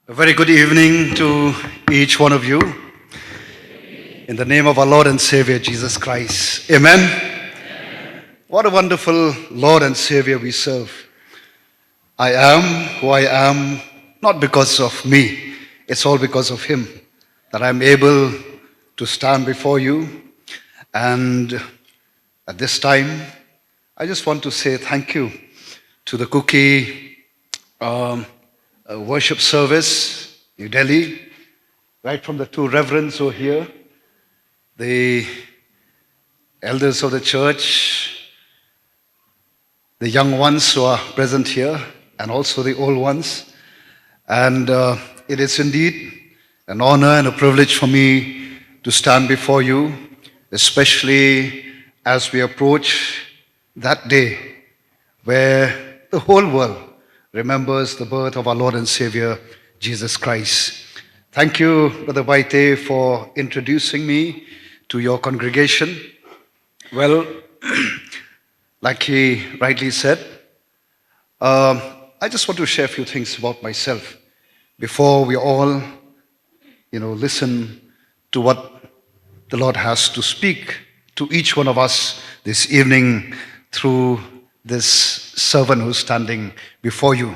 A very good evening to each one of you. In the name of our Lord and Savior Jesus Christ. Amen. What a wonderful Lord and Savior we serve. I am who I am, not because of me. It's all because of Him that I'm able to stand before you. And at this time, I just want to say thank you to the Cookie worship service, New Delhi, right from the two reverends who are here, the elders of the church, the young ones who are present here, and also the old ones. And it is indeed an honor and a privilege for me to stand before you, especially as we approach that day where the whole world remembers the birth of our Lord and Savior, Jesus Christ. Thank you, Brother Baite, for introducing me to your congregation. Well, like he rightly said, I just want to share a few things about myself before we all, listen to what the Lord has to speak to each one of us this evening through this servant who's standing before you.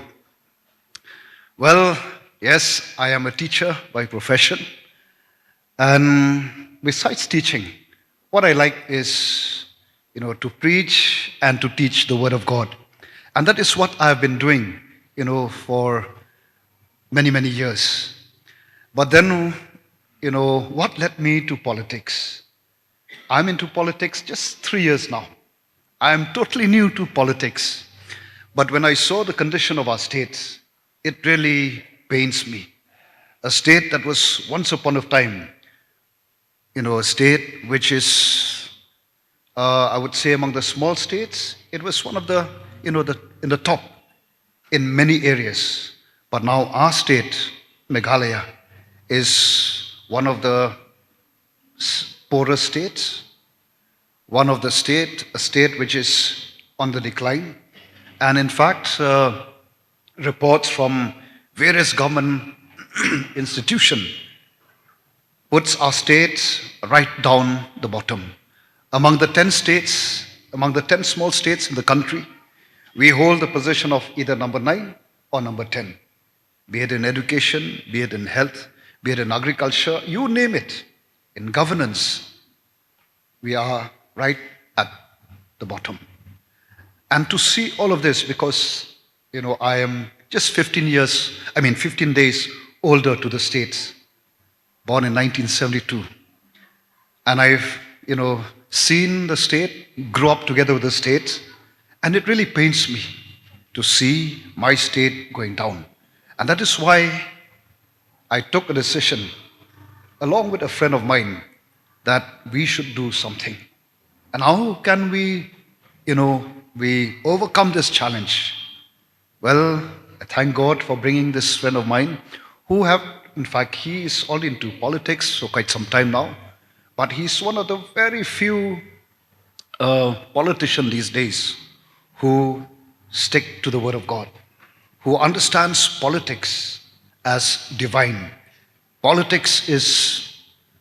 Well, yes, I am a teacher by profession. And besides teaching, what I like is, to preach and to teach the Word of God. And that is what I've been doing, for many, many years. But then, what led me to politics? I'm into politics just 3 years now. I am totally new to politics. But when I saw the condition of our state, it really pains me. A state that was once upon a time, a state which is, I would say among the small states, it was one of the, in the top in many areas. But now our state, Meghalaya, is one of the poorest states, a state which is on the decline. And in fact, reports from various government institutions puts our state right down the bottom. Among the 10 small states in the country, we hold the position of either number 9 or number 10. Be it in education, be it in health, be it in agriculture, you name it. In governance, we are right at the bottom. And to see all of this, because, I am just 15 days older to the States, born in 1972. And I've, seen the state grow up together with the States, and it really pains me to see my state going down. And that is why I took a decision, along with a friend of mine, that we should do something. And how can we overcome this challenge? Well, I thank God for bringing this friend of mine he is all into politics for quite some time now, but he's one of the very few politicians these days who stick to the Word of God, who understands politics as divine. Politics is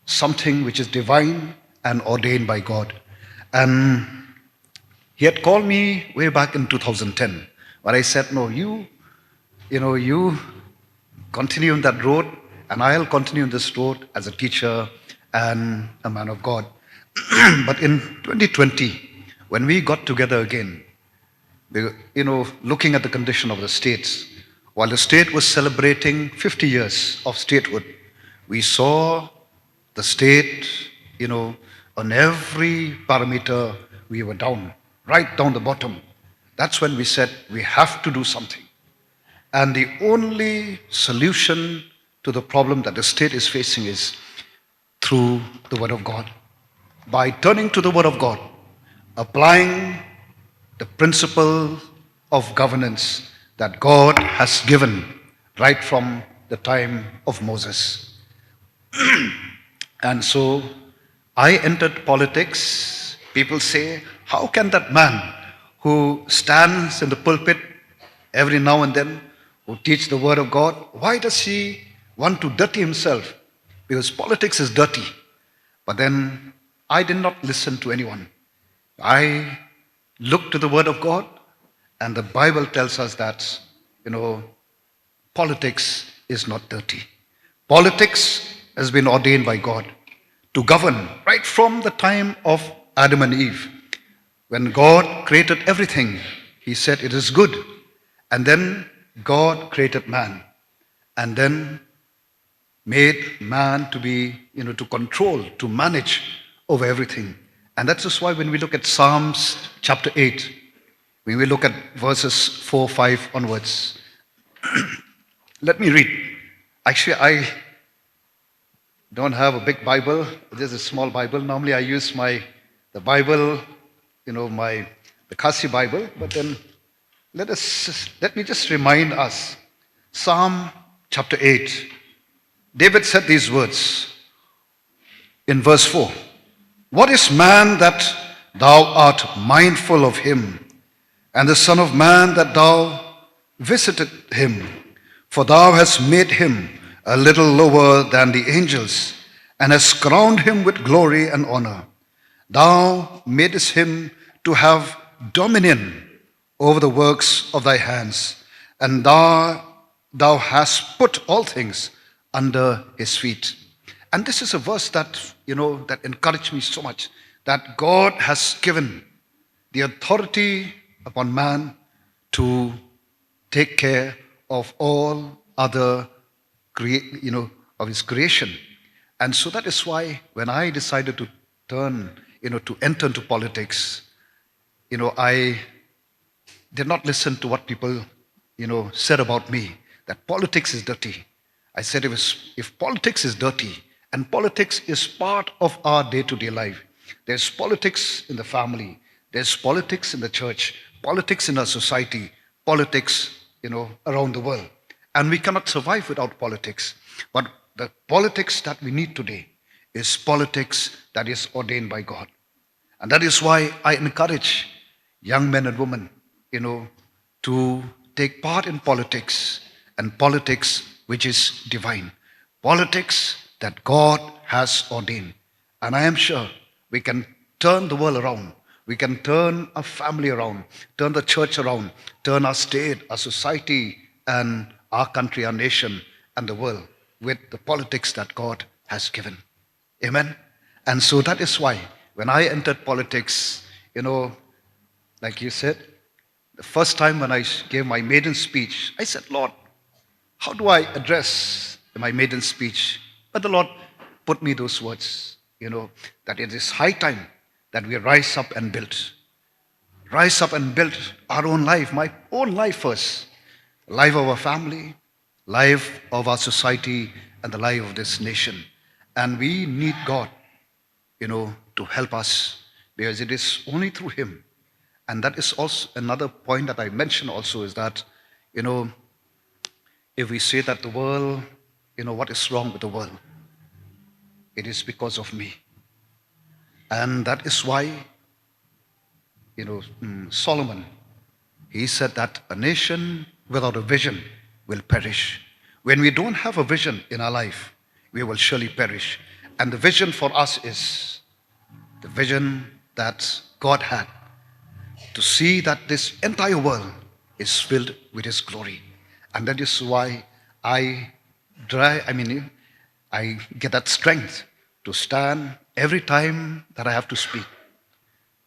something which is divine and ordained by God. And he had called me way back in 2010, but I said, no, you continue on that road, and I'll continue on this road as a teacher and a man of God. But in 2020, when we got together again, looking at the condition of the states, while the state was celebrating 50 years of statehood, we saw the state, on every parameter, we were down, right down the bottom. That's when we said we have to do something. And the only solution to the problem that the state is facing is through the Word of God. By turning to the Word of God, applying the principle of governance that God has given right from the time of Moses. And so I entered politics. People say, how can that man who stands in the pulpit every now and then, who teach the word of God, why does he want to dirty himself? Because politics is dirty. But then I did not listen to anyone. I looked to the word of God, and the Bible tells us that, politics is not dirty. Politics has been ordained by God to govern right from the time of Adam and Eve. When God created everything, he said it is good. And then God created man. And then made man to be, to control, to manage over everything. And that's just why when we look at Psalms chapter 8, when we look at verses 4, 5 onwards, let me read. Actually, I don't have a big Bible. This is a small Bible. Normally I use the Bible, the Kasi Bible. But then let me just remind us. Psalm chapter 8. David said these words in verse 4. What is man that thou art mindful of him, and the Son of Man that thou visited him? For thou hast made him a little lower than the angels, and hast crowned him with glory and honor. Thou madest him to have dominion over the works of thy hands, and thou hast put all things under his feet. And this is a verse that, that encouraged me so much, that God has given the authority upon man to take care of all other, of his creation. And so that is why when I decided to turn, to enter into politics, I did not listen to what people, said about me, that politics is dirty. I said if politics is dirty, and politics is part of our day-to-day life, there's politics in the family, there's politics in the church, politics in our society, politics, around the world. And we cannot survive without politics. But the politics that we need today is politics that is ordained by God. And that is why I encourage young men and women, to take part in politics, and politics which is divine. Politics that God has ordained. And I am sure we can turn the world around. We can turn our family around, turn the church around, turn our state, our society, and our country, our nation, and the world with the politics that God has given. Amen? And so that is why when I entered politics, like you said, the first time when I gave my maiden speech, I said, Lord, how do I address my maiden speech? But the Lord put me those words, that it is high time that we rise up and build. Rise up and build our own life, my own life first. Life of our family, life of our society, and the life of this nation. And we need God, to help us, because it is only through Him. And that is also another point that I mentioned also, is that, if we say that the world, what is wrong with the world? It is because of me. And that is why, Solomon, he said that a nation without a vision will perish. When we don't have a vision in our life, we will surely perish. And the vision for us is the vision that God had, to see that this entire world is filled with His glory. And that is why I get that strength to stand every time that I have to speak,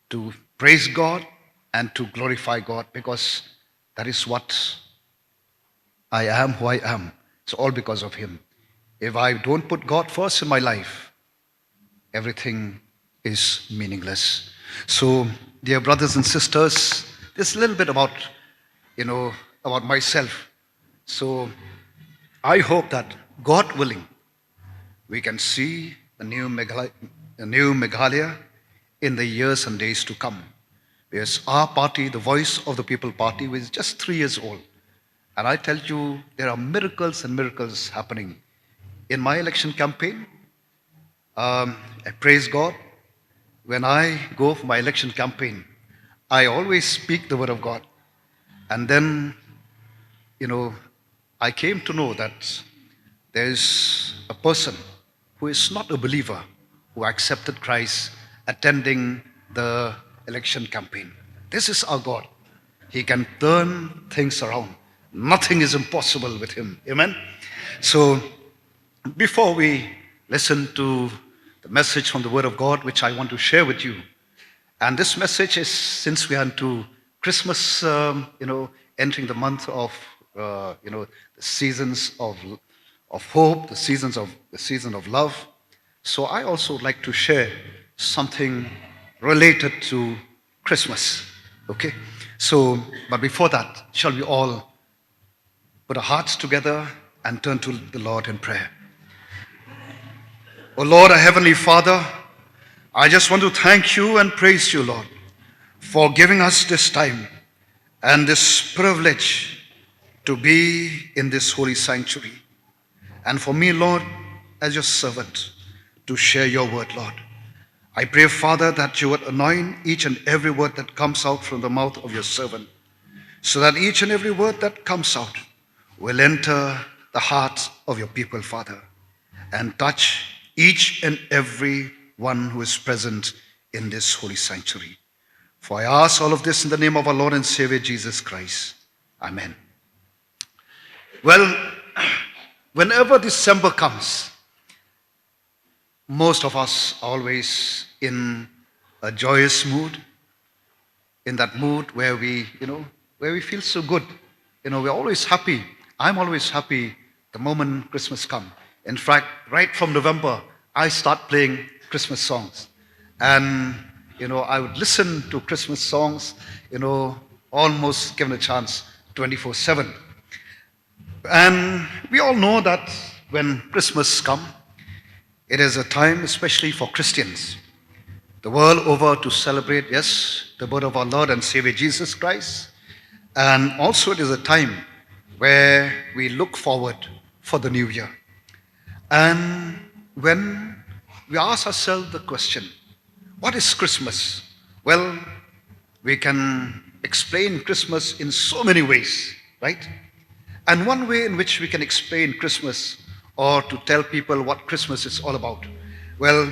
to praise God and to glorify God, because that is what I am, who I am. It's all because of Him. If I don't put God first in my life, everything is meaningless. So, dear brothers and sisters, just a little bit about myself. So, I hope that, God willing, we can see a new Meghalaya in the years and days to come. Because our party, the Voice of the People Party, is just 3 years old. And I tell you, there are miracles and miracles happening. In my election campaign, I praise God. When I go for my election campaign, I always speak the word of God. And then, I came to know that there is a person who is not a believer who accepted Christ attending the election campaign. This is our God. He can turn things around. Nothing is impossible with him. Amen. So before we listen to the message from the Word of God, which I want to share with you, and this message is, since we are into Christmas, entering the month of, the seasons of hope, the season of love. So I also would like to share something related to Christmas. Okay. So, but before that, shall we all put our hearts together and turn to the Lord in prayer? Oh Lord, our Heavenly Father, I just want to thank you and praise you, Lord, for giving us this time and this privilege to be in this holy sanctuary. And for me, Lord, as your servant, to share your word, Lord. I pray, Father, that you would anoint each and every word that comes out from the mouth of your servant, so that each and every word that comes out will enter the heart of your people, Father, and touch each and every one who is present in this holy sanctuary. For I ask all of this in the name of our Lord and Savior, Jesus Christ. Amen. Well, whenever December comes, most of us are always in a joyous mood, in that mood where we feel so good. We're always happy. I'm always happy the moment Christmas comes. In fact, right from November, I start playing Christmas songs. And, I would listen to Christmas songs, almost given a chance 24/7. And we all know that when Christmas comes, it is a time, especially for Christians, the world over, to celebrate, yes, the birth of our Lord and Savior Jesus Christ. And also it is a time where we look forward for the new year. And when we ask ourselves the question, what is Christmas? Well, we can explain Christmas in so many ways, right? And one way in which we can explain Christmas, or to tell people what Christmas is all about, well,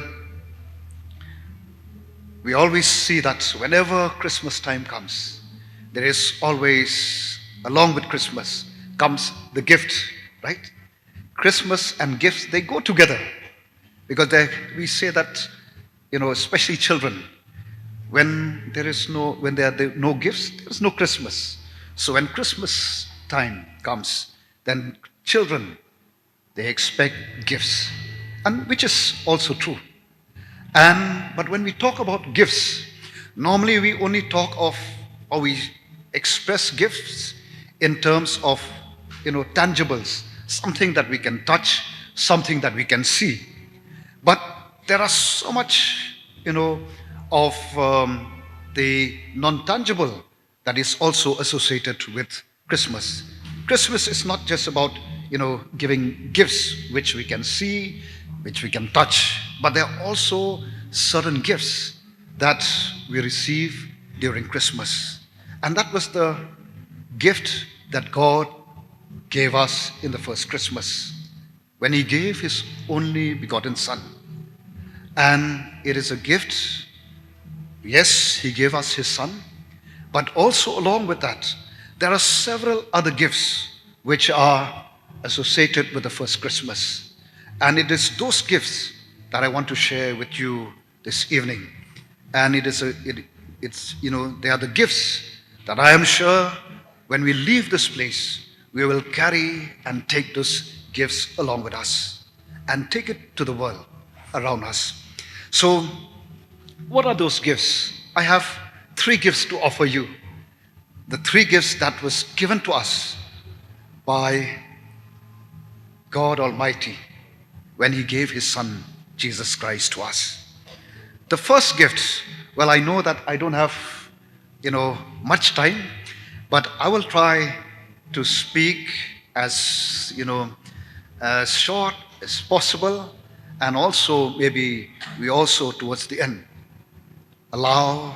we always see that whenever Christmas time comes, there is always, along with Christmas, comes the gift, right? Christmas and gifts, they go together. Because we say that, especially children, when there are no gifts, there is no Christmas. So when Christmas time comes, then children, they expect gifts, and which is also true. But when we talk about gifts, normally we only talk of, or we express gifts in terms of, tangibles, something that we can touch, something that we can see. But there are so much, of the non-tangible that is also associated with Christmas. Christmas is not just about, giving gifts which we can see, which we can touch, but there are also certain gifts that we receive during Christmas. And that was the gift that God gave us in the first Christmas, when He gave His only begotten Son. And it is a gift. Yes, He gave us His Son, but also along with that, there are several other gifts which are associated with the first Christmas. And it is those gifts that I want to share with you this evening. And they are the gifts that I am sure when we leave this place, we will carry and take those gifts along with us and take it to the world around us. So, what are those gifts? I have 3 gifts to offer you. The 3 gifts that was given to us by God Almighty when He gave His Son, Jesus Christ, to us. The first gift, well, I know that I don't have, much time, but I will try to speak as, as short as possible, and also maybe we also towards the end allow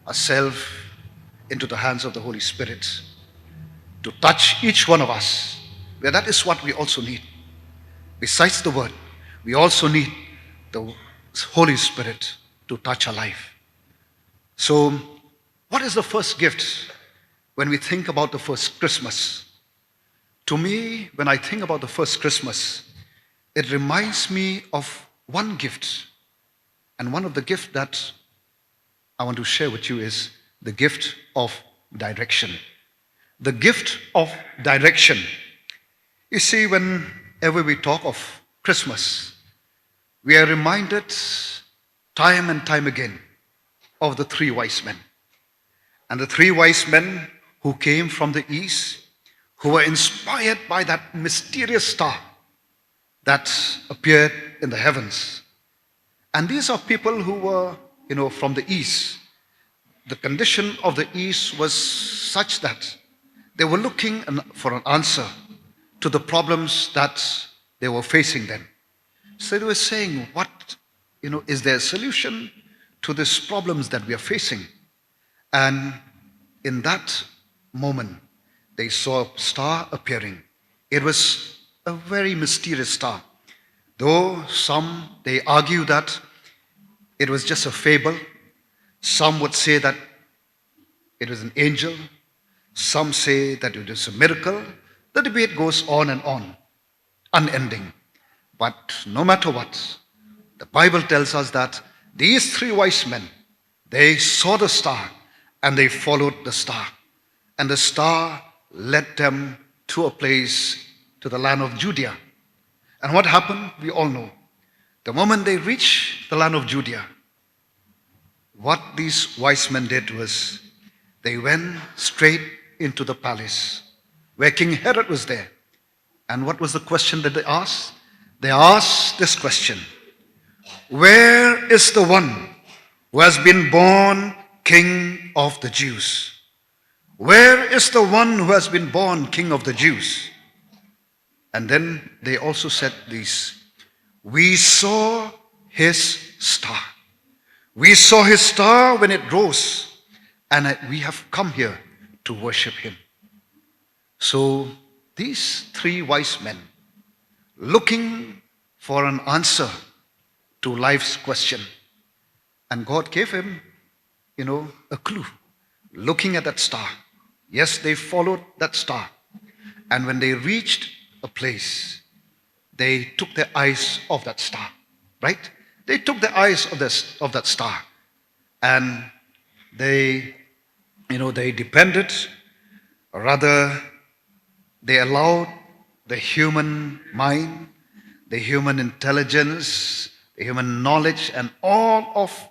ourselves into the hands of the Holy Spirit to touch each one of us Where that is what we also need. Besides the word, we also need the Holy Spirit to touch our life. So, what is the first gift when we think about the first Christmas? To me, when I think about the first Christmas, it reminds me of one gift. And one of the gifts that I want to share with you is the gift of direction. The gift of direction. You see, whenever we talk of Christmas, we are reminded time and time again of the three wise men. And the three wise men who came from the east, who were inspired by that mysterious star that appeared in the heavens. And these are people who were, from the east. The condition of the east was such that they were looking for an answer to the problems that they were facing then. So they were saying, is there a solution to these problems that we are facing? And in that moment, they saw a star appearing. It was a very mysterious star. Though some, they argue that it was just a fable. Some would say that it was an angel. Some say that it was a miracle. The debate goes on and on, unending. But no matter what, the Bible tells us that these three wise men, they saw the star and they followed the star. And the star led them to a place, to the land of Judea. And what happened, we all know. The moment they reached the land of Judea, what these wise men did was they went straight into the palace where King Herod was there. And what was the question that they asked? They asked this question: where is the one who has been born King of the Jews? Where is the one who has been born King of the Jews? And then they also said this: we saw his star. We saw his star when it rose, and we have come here to worship him. So these three wise men, looking for an answer to life's question, and God gave him, a clue. Looking at that star. Yes, they followed that star. And when they reached a place, they took their eyes off that star, right? They took their eyes of that star, and they depended, or rather, they allowed the human mind, the human intelligence, the human knowledge, and all of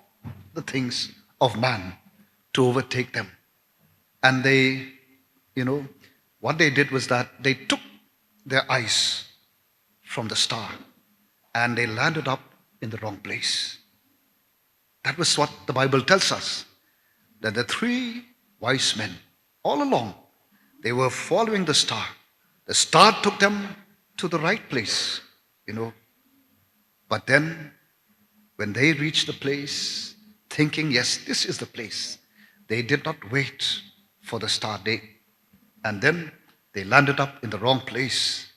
the things of man to overtake them. And they, what they did was that they took their eyes from the star and they landed up in the wrong place. That was what the Bible tells us, that the three wise men, all along, they were following the star. The star took them to the right place, But then, when they reached the place, thinking, yes, this is the place, they did not wait for the star day. And then they landed up in the wrong place,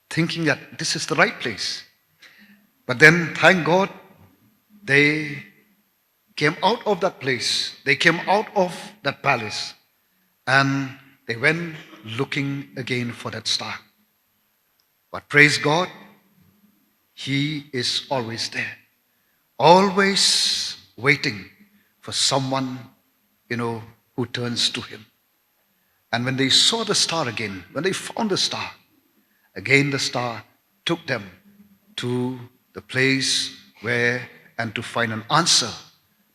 thinking that this is the right place. But then, thank God, they came out of that place. They came out of that palace. And they went looking again for that star. But praise God, He is always there. Always waiting for someone, who turns to Him. And when they saw the star again, when they found the star, again the star took them to the place where and to find an answer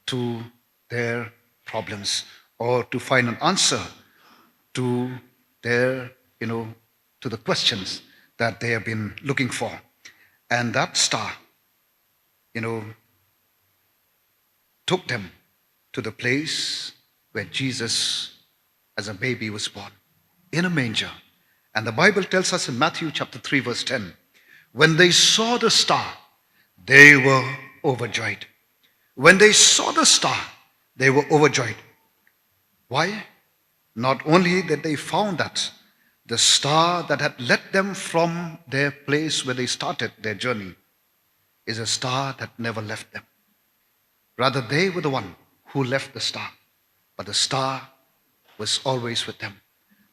to their problems, or to find an answer to their, to the questions that they have been looking for. And that star, took them to the place where Jesus as a baby was born, in a manger. And the Bible tells us in Matthew chapter 3 verse 10, when they saw the star, they were overjoyed. When they saw the star, they were overjoyed. Why? Not only that they found that The star that had led them from their place where they started their journey is a star that never left them. Rather, they were the one who left the star, but the star was always with them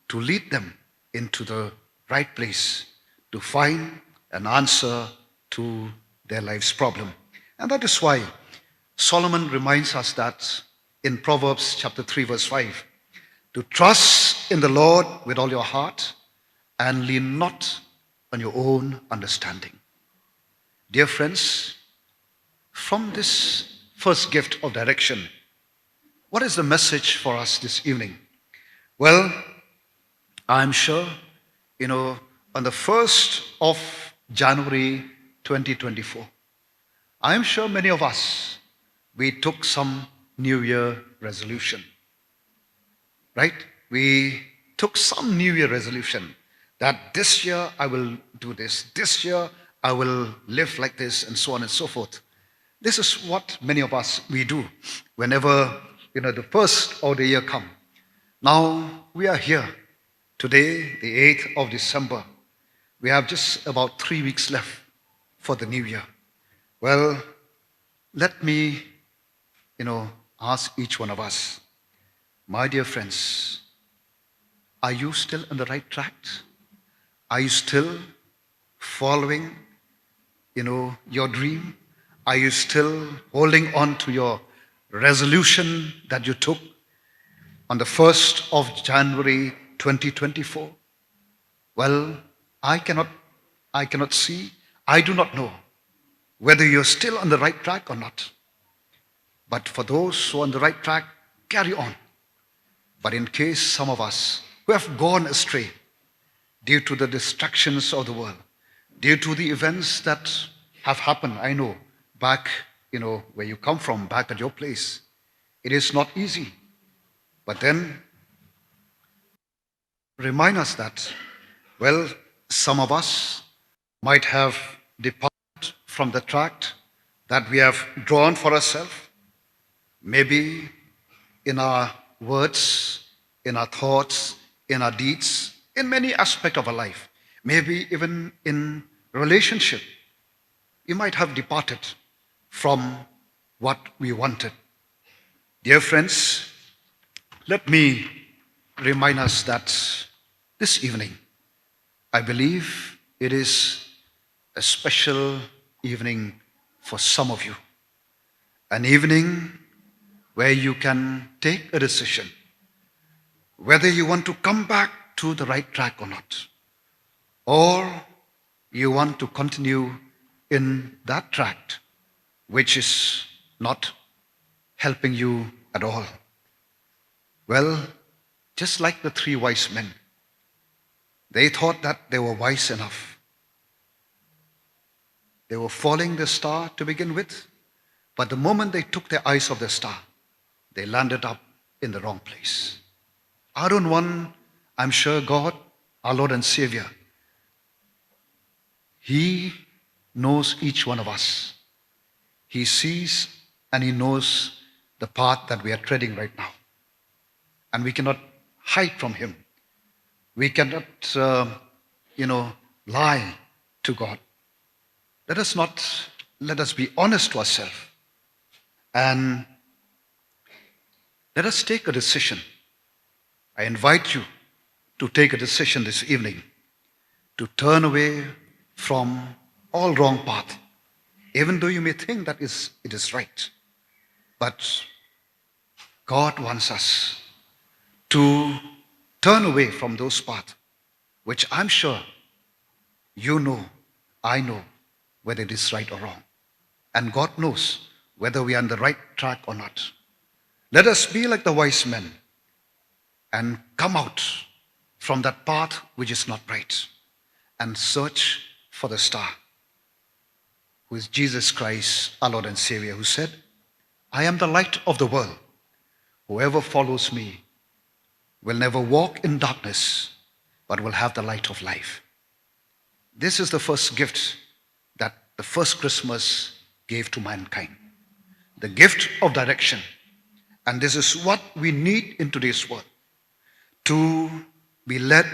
to lead them into the right place, to find an answer to their life's problem. And that is why Solomon reminds us that in Proverbs chapter 3 verse 5, to trust in the Lord with all your heart and lean not on your own understanding. Dear friends, from this first gift of direction, what is the message for us this evening? Well, I'm sure, on the 1st of January 2024, I'm sure many of us, we took some New Year resolution, right? We took some New Year resolution that this year I will do this year I will live like this, and so on and so forth. This is what many of us, we do whenever, the first of the year come. Now, we are here today, the 8th of December. We have just about 3 weeks left for the new year. Well, let me, ask each one of us, my dear friends, are you still on the right track? Are you still following, your dream? Are you still holding on to your resolution that you took on the 1st of January 2024? Well, I cannot see, I do not know whether you're still on the right track or not. But for those who are on the right track, carry on. But in case some of us who have gone astray due to the distractions of the world, due to the events that have happened, I know, back, where you come from, back at your place, it is not easy. But then, remind us that, well, some of us might have departed from the track that we have drawn for ourselves, maybe in our words, in our thoughts, in our deeds, in many aspects of our life, maybe even in relationship. We might have departed from what we wanted. Dear friends, let me remind us that this evening, I believe it is a special evening for some of you. An evening where you can take a decision whether you want to come back to the right track or not, or you want to continue in that track which is not helping you at all. Well, just like the 3 wise men, they thought that they were wise enough. They were following the star to begin with, but the moment they took their eyes off the star, they landed up in the wrong place. I don't want, I'm sure God, our Lord and Savior, He knows each one of us. He sees and He knows the path that we are treading right now. And we cannot hide from Him. We cannot, lie to God. Let us be honest to ourselves. And let us take a decision. I invite you to take a decision this evening to turn away from all wrong path, even though you may think that it is right. But God wants us to turn away from those paths, which I'm sure you know, I know, whether it is right or wrong. And God knows whether we are on the right track or not. Let us be like the wise men and come out from that path which is not right and search for the star, who is Jesus Christ, our Lord and Savior, who said, I am the light of the world. Whoever follows me will never walk in darkness, but will have the light of life. This is the first gift that the first Christmas gave to mankind. The gift of direction. And this is what we need in today's world. To be led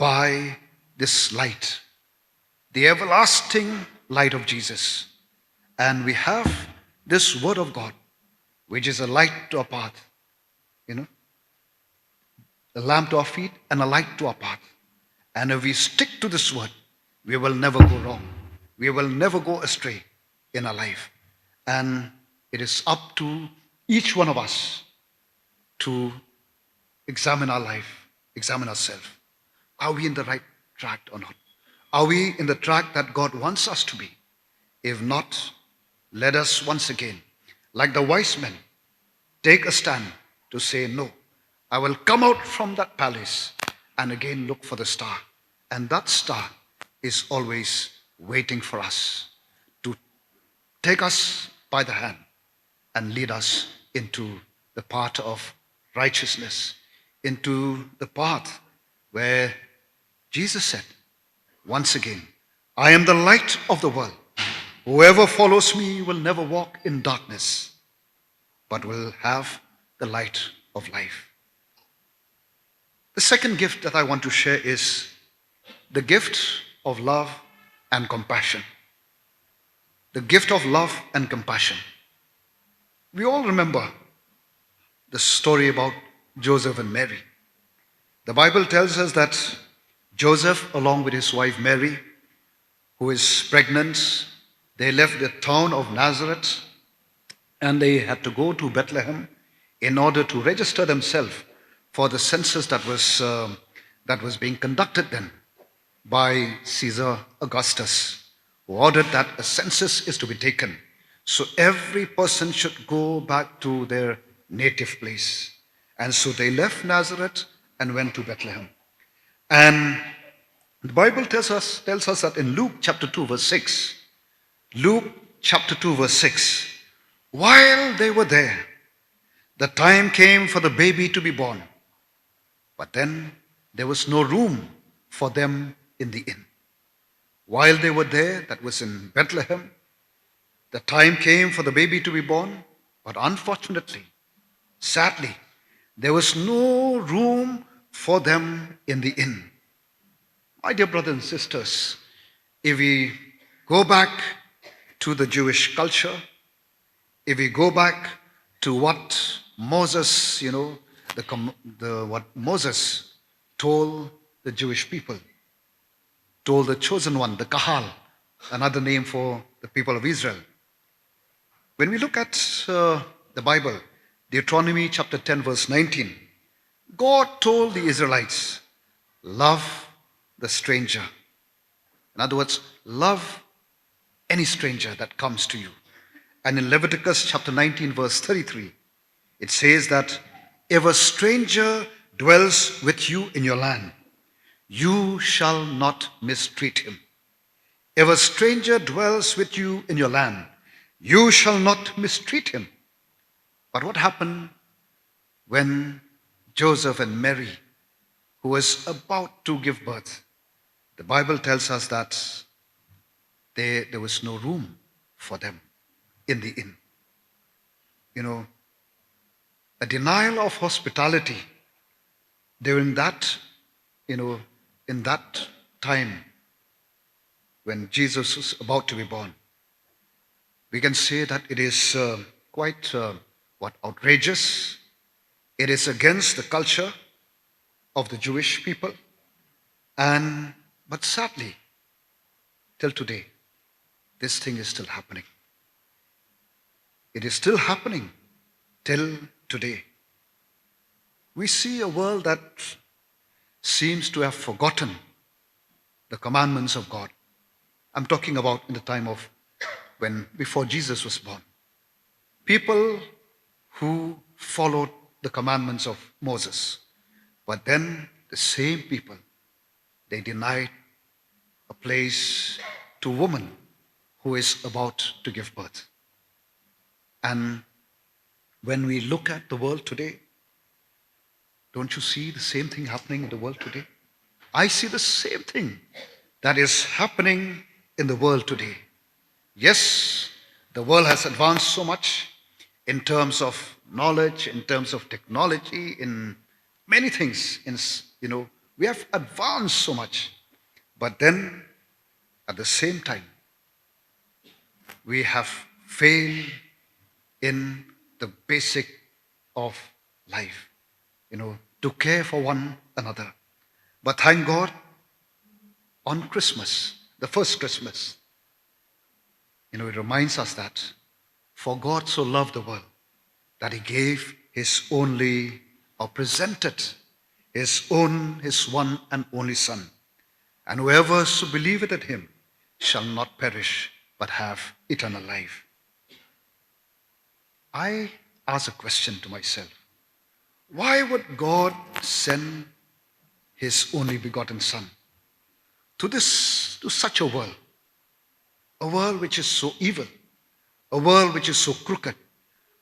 by this light, the everlasting light of Jesus. And we have this word of God, which is a light to our path, you know, a lamp to our feet and a light to our path. And if we stick to this word, we will never go wrong. We will never go astray in our life. And it is up to each one of us to examine our life, examine ourselves. Are we in the right track or not? Are we in the track that God wants us to be? If not, let us once again, like the wise men, take a stand to say, no, I will come out from that palace and again look for the star. And that star is always waiting for us to take us by the hand and lead us into the path of righteousness, into the path where Jesus said, once again, I am the light of the world. Whoever follows me will never walk in darkness, but will have the light of life. The second gift that I want to share is the gift of love and compassion. The gift of love and compassion. We all remember the story about Joseph and Mary. The Bible tells us that Joseph, along with his wife Mary, who is pregnant, they left the town of Nazareth and they had to go to Bethlehem in order to register themselves for the census that was being conducted then by Caesar Augustus, who ordered that a census is to be taken. So every person should go back to their native place. And so they left Nazareth and went to Bethlehem. And the Bible tells us that in Luke chapter 2 verse 6, Luke chapter 2 verse 6, while they were there, the time came for the baby to be born. But then there was no room for them in the inn. While they were there, that was in Bethlehem, the time came for the baby to be born, but unfortunately, sadly, there was no room for them in the inn. My dear brothers and sisters, if we go back to the Jewish culture, if we go back to what Moses, what Moses told the Jewish people, told the chosen one, the Kahal, another name for the people of Israel. When we look at the Bible, Deuteronomy chapter 10 verse 19, God told the Israelites, love the stranger. In other words, love any stranger that comes to you. And in Leviticus chapter 19 verse 33, it says that if a stranger dwells with you in your land, you shall not mistreat him. If a stranger dwells with you in your land, you shall not mistreat him. But what happened when Joseph and Mary, who was about to give birth, the Bible tells us that there was no room for them in the inn. A denial of hospitality during that, in that time when Jesus was about to be born. We can say that it is quite outrageous. It is against the culture of the Jewish people. But sadly, till today, this thing is still happening. It is still happening till today. We see a world that seems to have forgotten the commandments of God. I'm talking about in the time of before Jesus was born. People who followed the commandments of Moses. But then the same people, they denied a place to a woman who is about to give birth. And when we look at the world today, don't you see the same thing happening in the world today? I see the same thing that is happening in the world today. Yes, the world has advanced so much in terms of knowledge, in terms of technology, in many things, We have advanced so much. But then, at the same time, we have failed in the basic of life, to care for one another. But thank God, on Christmas, the first Christmas, it reminds us that for God so loved the world that he gave his only, or presented his one and only Son. And whoever so believeth in him shall not perish, but have eternal life. I ask a question to myself. Why would God send his only begotten Son to such a world which is so evil, a world which is so crooked,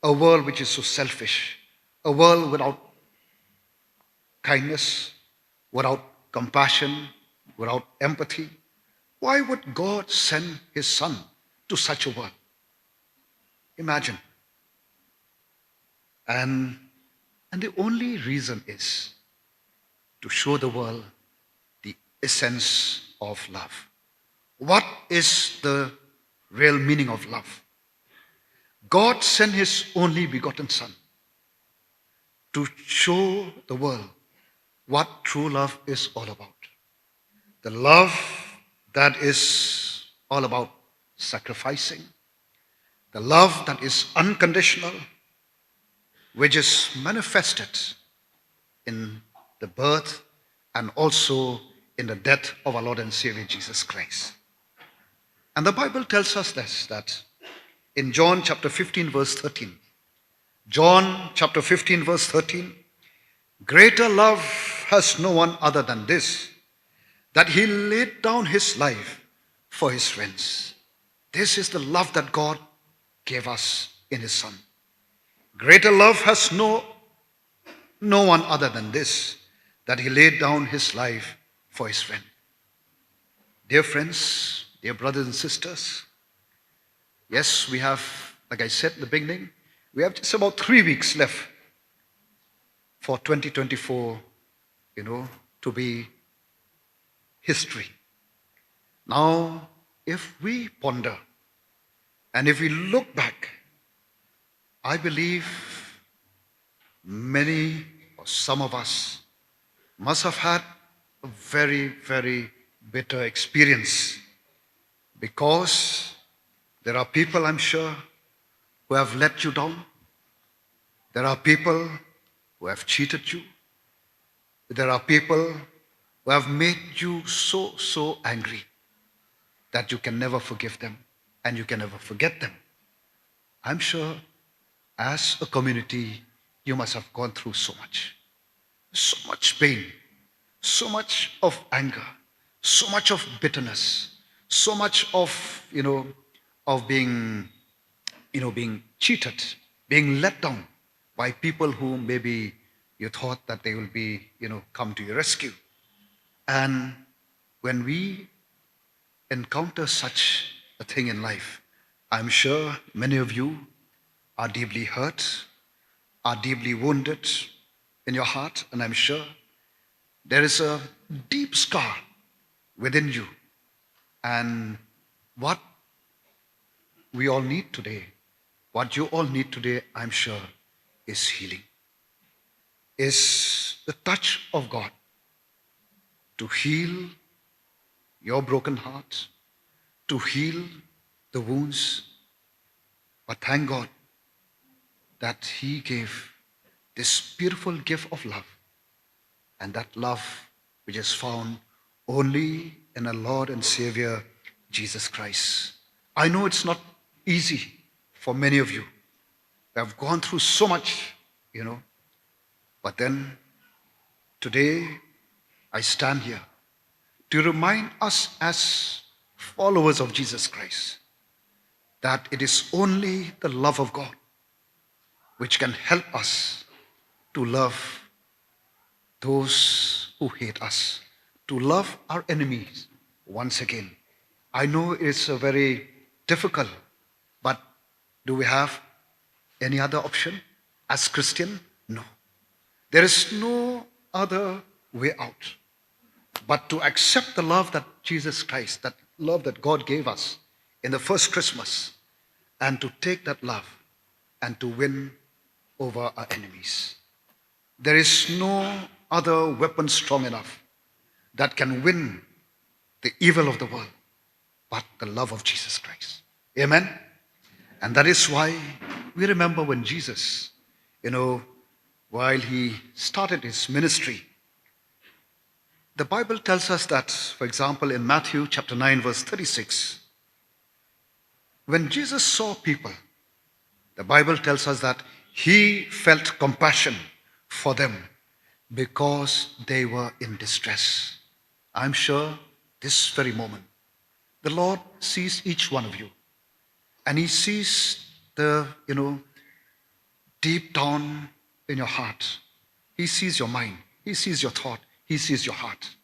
a world which is so selfish, a world without kindness, without compassion, without empathy? Why would God send his Son to such a world? Imagine. And the only reason is to show the world the essence of love. What is the real meaning of love? God sent his only begotten Son to show the world what true love is all about. The love that is all about sacrificing, the love that is unconditional, which is manifested in the birth and also in the death of our Lord and Savior Jesus Christ. And the Bible tells us this, that in John chapter 15 verse 13, John chapter 15 verse 13, greater love has no one other than this, that he laid down his life for his friends. This is the love that God gave us in his Son. Greater love has no one other than this, that he laid down his life for his friend. Dear friends, dear brothers and sisters, yes, we have, like I said in the beginning, we have just about 3 weeks left for 2024, to be history. Now, if we ponder and if we look back, I believe many or some of us must have had a very, very bitter experience, because there are people, I'm sure, who have let you down. There are people who have cheated you. There are people who have made you so angry that you can never forgive them and you can never forget them. I'm sure as a community, you must have gone through so much pain, so much of anger, so much of bitterness, so much of, of being cheated, being let down by people who maybe you thought that they will be, come to your rescue. And when we encounter such a thing in life, I'm sure many of you are deeply hurt, are deeply wounded in your heart, and I'm sure there is a deep scar within you. And what we all need today, what you all need today, I'm sure, is healing, is the touch of God to heal your broken heart, to heal the wounds. But thank God that he gave this beautiful gift of love, and that love which is found only in our Lord and Savior Jesus Christ. I know it's not easy for many of you. We have gone through so much, but then today I stand here to remind us as followers of Jesus Christ that it is only the love of God which can help us to love those who hate us, to love our enemies once again. I know it's a very difficult, but do we have any other option as Christian? No. There is no other way out. but to accept the love that Jesus Christ, that love that God gave us in the first Christmas, and to take that love and to win over our enemies. There is no other weapon strong enough that can win the evil of the world but the love of Jesus Christ. Amen? And that is why we remember when Jesus, while he started his ministry, the Bible tells us that, for example, in Matthew chapter 9, verse 36, when Jesus saw people, the Bible tells us that he felt compassion for them because they were in distress. I'm sure this very moment, the Lord sees each one of you, and he sees the, deep down in your heart. He sees your mind. He sees your thought. He sees your heart.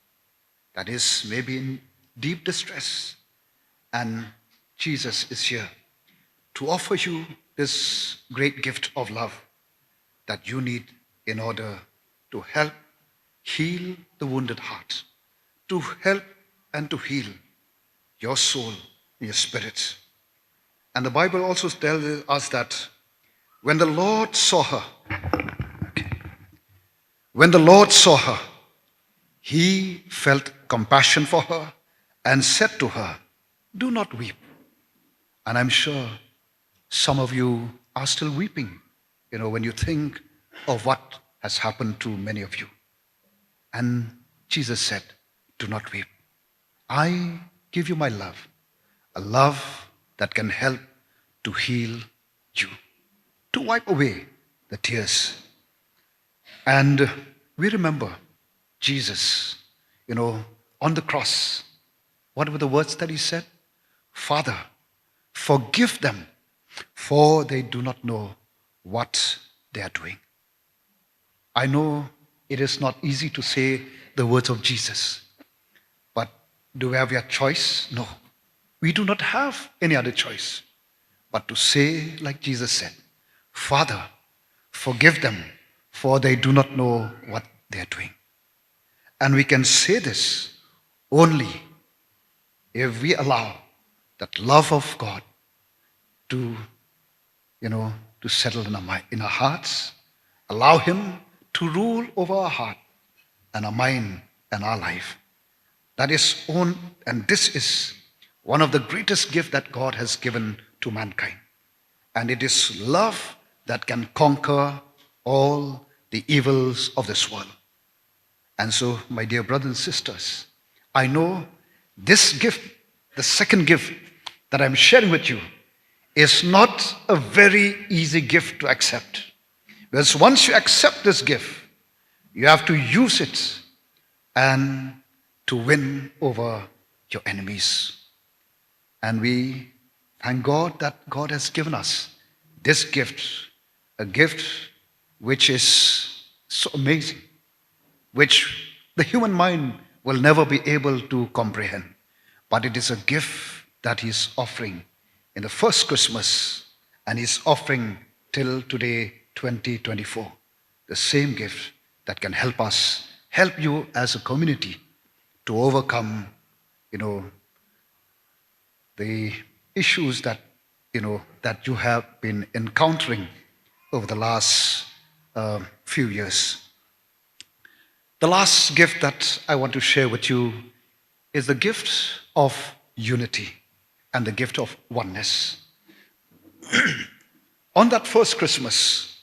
That is maybe in deep distress. And Jesus is here to offer you this great gift of love that you need in order to help heal the wounded heart, to help and to heal your soul, your spirit. And the Bible also tells us that when the Lord saw her, he felt compassion for her and said to her, "Do not weep." And I'm sure some of you are still weeping, when you think of what has happened to many of you. And Jesus said, "Do not weep. I give you my love, a love that can help to heal you, to wipe away the tears." And we remember Jesus, on the cross. What were the words that he said? "Father, forgive them, for they do not know what they are doing." I know it is not easy to say the words of Jesus, but do we have a choice? No. We do not have any other choice but to say, like Jesus said, "Father, forgive them, for they do not know what they are doing." And we can say this only if we allow that love of God to, to settle in our hearts, allow him to rule over our heart and our mind and our life. And this is one of the greatest gifts that God has given to mankind. And it is love that can conquer all the evils of this world. And so, my dear brothers and sisters, I know this gift, the second gift that I'm sharing with you, is not a very easy gift to accept. Because once you accept this gift, you have to use it and to win over your enemies. And we thank God that God has given us this gift, a gift which is so amazing, which the human mind will never be able to comprehend. But it is a gift that he's offering in the first Christmas, and he's offering till today, 2024. The same gift that can help us, help you as a community to overcome, the issues that, that you have been encountering over the last few years. The last gift that I want to share with you is the gift of unity and the gift of oneness. On that first Christmas,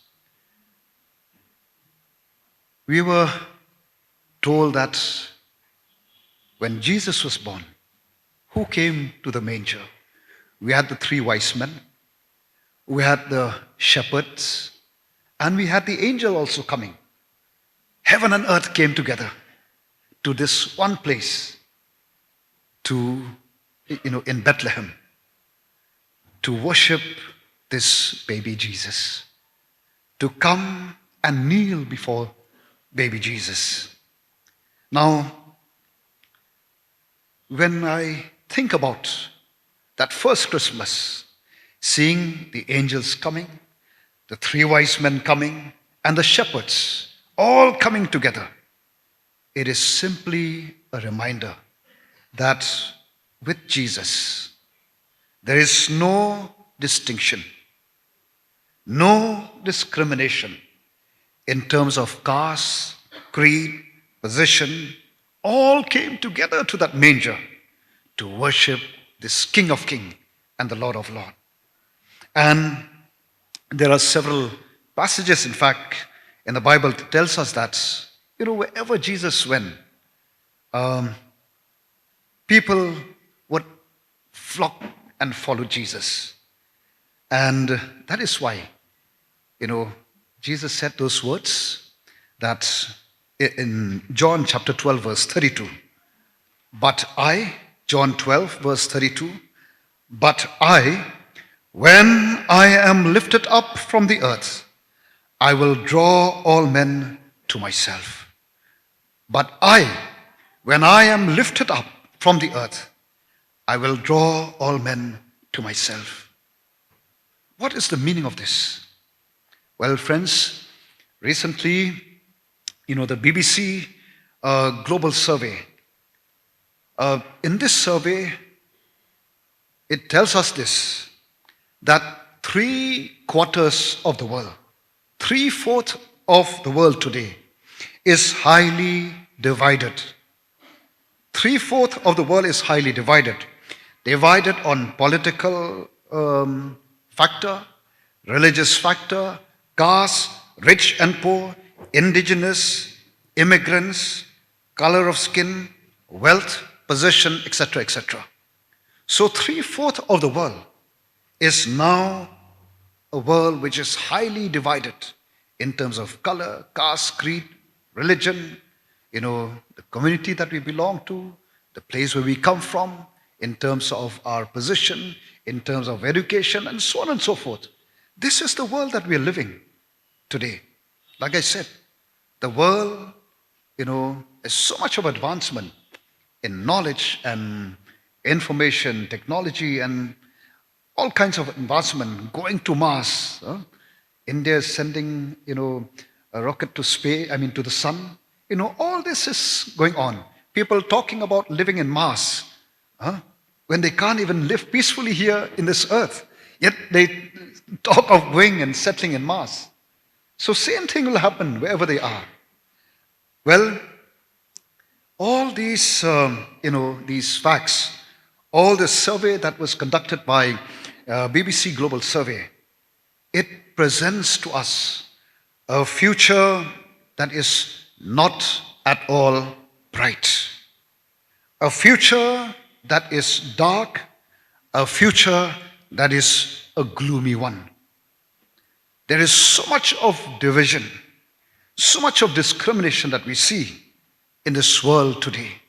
we were told that when Jesus was born, who came to the manger? We had the 3 wise men, we had the shepherds, and we had the angel also coming. Heaven and earth came together to this one place, in Bethlehem, to worship this baby Jesus, to come and kneel before baby Jesus. Now, when I think about that first Christmas, seeing the angels coming, the 3 wise men coming, and the shepherds all coming together, it is simply a reminder that with Jesus, there is no distinction, no discrimination in terms of caste, creed, position. All came together to that manger to worship this King of Kings and the Lord of Lords. And there are several passages, in fact, in the Bible that tells us that, wherever Jesus went, people would flock and follow Jesus. And that is why, Jesus said those words that in John chapter 12, verse 32. But I, John 12, verse 32, but I, when I am lifted up from the earth, I will draw all men to myself. But I, when I am lifted up from the earth, I will draw all men to myself. What is the meaning of this? Well, friends, recently, the BBC Global Survey, in this survey, it tells us this, that 3/4 of the world, 3/4 of the world today is highly divided. 3/4 of the world is highly divided. Divided on political factor, religious factor, caste, rich and poor, indigenous, immigrants, color of skin, wealth, possession, etc., etc. So 3/4 of the world is now a world which is highly divided in terms of color, caste, creed, religion, the community that we belong to, the place where we come from, in terms of our position, in terms of education, and so on and so forth. This is the world that we are living today. Like I said, the world, is so much of advancement in knowledge and information, technology, and all kinds of advancement, going to Mars. India is sending, a rocket to space, to the sun. All this is going on. People talking about living in Mars, when they can't even live peacefully here in this earth. Yet they talk of going and settling in Mars. So same thing will happen wherever they are. Well, all these, these facts, all the survey that was conducted by BBC Global Survey, it presents to us a future that is not at all bright. A future that is dark, a future that is a gloomy one. There is so much of division, so much of discrimination that we see in this world today.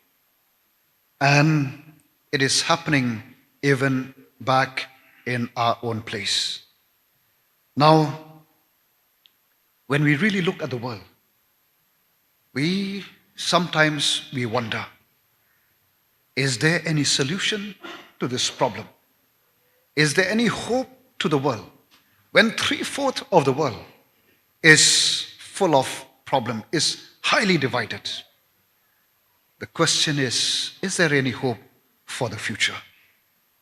And it is happening even back in our own place. Now, when we really look at the world, sometimes we wonder, is there any solution to this problem? Is there any hope to the world? When 3/4 of the world is full of problem, is highly divided, the question is there any hope for the future?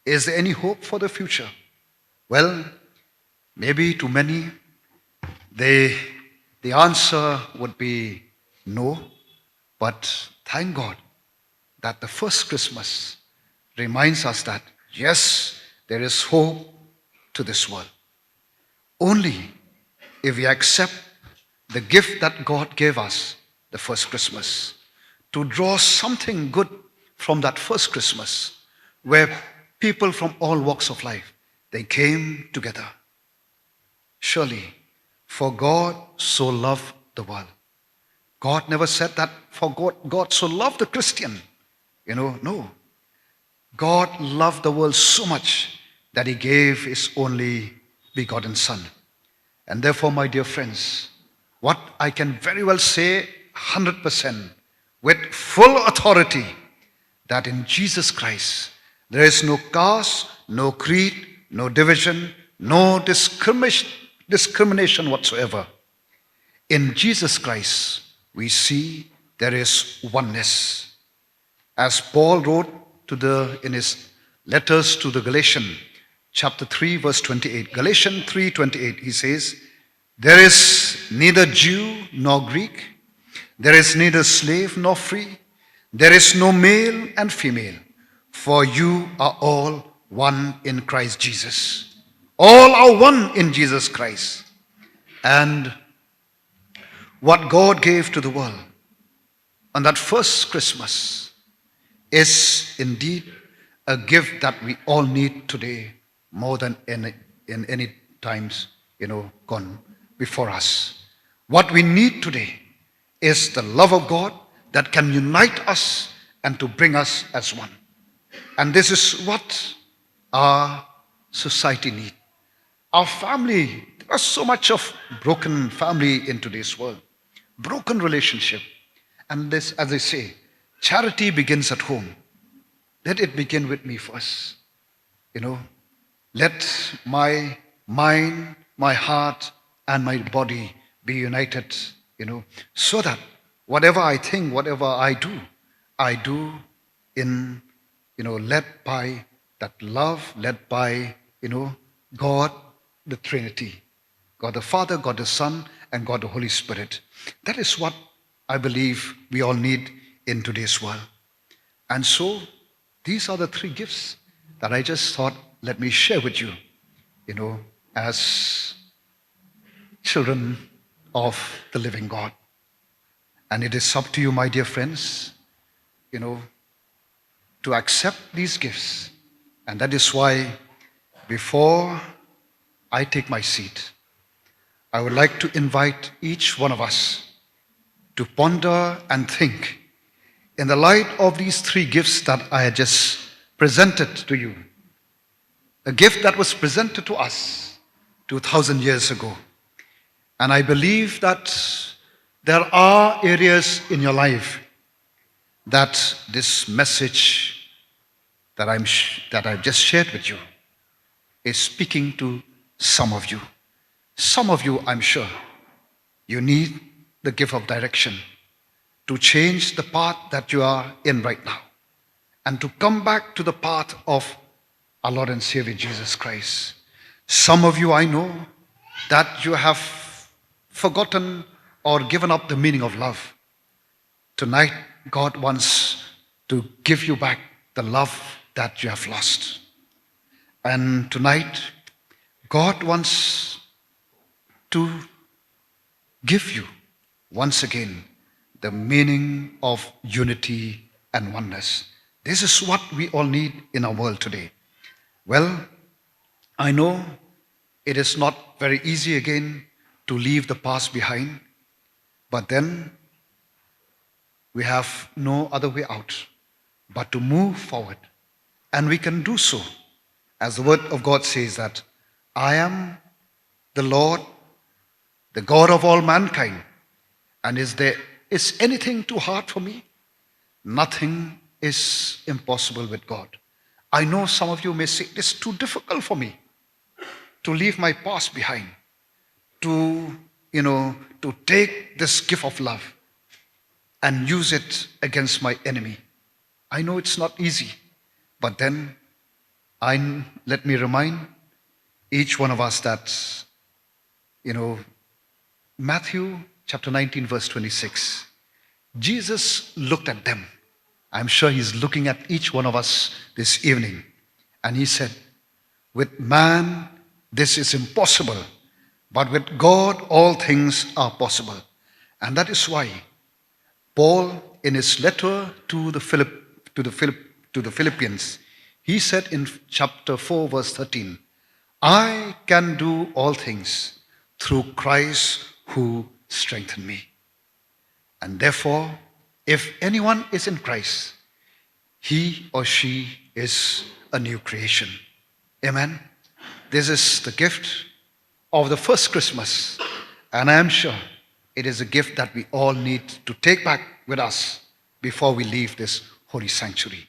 Is there any hope for the future? Well, maybe to many, the answer would be no, but thank God that the first Christmas reminds us that, yes, there is hope to this world. Only if we accept the gift that God gave us, the first Christmas, to draw something good from that first Christmas, where people from all walks of life, they came together. Surely, for God so loved the world. God never said that for God so loved the Christian. No. God loved the world so much that He gave His only begotten Son. And therefore, my dear friends, what I can very well say 100% with full authority, that in Jesus Christ, there is no caste, no creed, no division, no discrimination whatsoever. In Jesus Christ, we see there is oneness. As Paul wrote in his letters to the Galatians, chapter 3, verse 28. Galatians 3:28, he says, "There is neither Jew nor Greek, there is neither slave nor free, there is no male and female, for you are all one in Christ Jesus." All are one in Jesus Christ. And what God gave to the world on that first Christmas is indeed a gift that we all need today more than in any times, gone before us. What we need today is the love of God that can unite us and to bring us as one. And this is what our society needs. Our family, there is so much of broken family in today's world, broken relationship. And this, as I say, charity begins at home. Let it begin with me first. Let my mind, my heart, and my body be united, so that whatever I think, whatever I do in, led by that love, led by, God, the Trinity. God the Father, God the Son, and God the Holy Spirit. That is what I believe we all need in today's world. And so, these are the three gifts that I just thought, let me share with you, as children of the living God. And it is up to you, my dear friends, to accept these gifts. And that is why, before I take my seat, I would like to invite each one of us to ponder and think in the light of these three gifts that I had just presented to you. A gift that was presented to us 2,000 years ago. And I believe that there are areas in your life that this message that I've just shared with you is speaking to some of you. Some of you, I'm sure, you need the gift of direction to change the path that you are in right now and to come back to the path of our Lord and Savior Jesus Christ. Some of you, I know that you have forgotten or given up the meaning of love. Tonight, God wants to give you back the love that you have lost. And tonight, God wants to give you once again the meaning of unity and oneness. This is what we all need in our world today. Well, I know it is not very easy again to leave the past behind, but then we have no other way out but to move forward. And we can do so, as the word of God says that, "I am the Lord, the God of all mankind, and is anything too hard for me?" Nothing is impossible with God. I know some of you may say, "It is too difficult for me to leave my past behind, to take this gift of love and use it against my enemy." I know it's not easy, but then let me remind each one of us that, Matthew chapter 19, verse 26, Jesus looked at them. I'm sure he's looking at each one of us this evening. And he said, "With man, this is impossible, but with God, all things are possible." And that is why Paul, in his letter to the Philippians, he said in chapter 4, verse 13, "I can do all things through Christ who strengthened me." And therefore, if anyone is in Christ, he or she is a new creation. Amen. This is the gift of the first Christmas, and I am sure it is a gift that we all need to take back with us before we leave this holy sanctuary.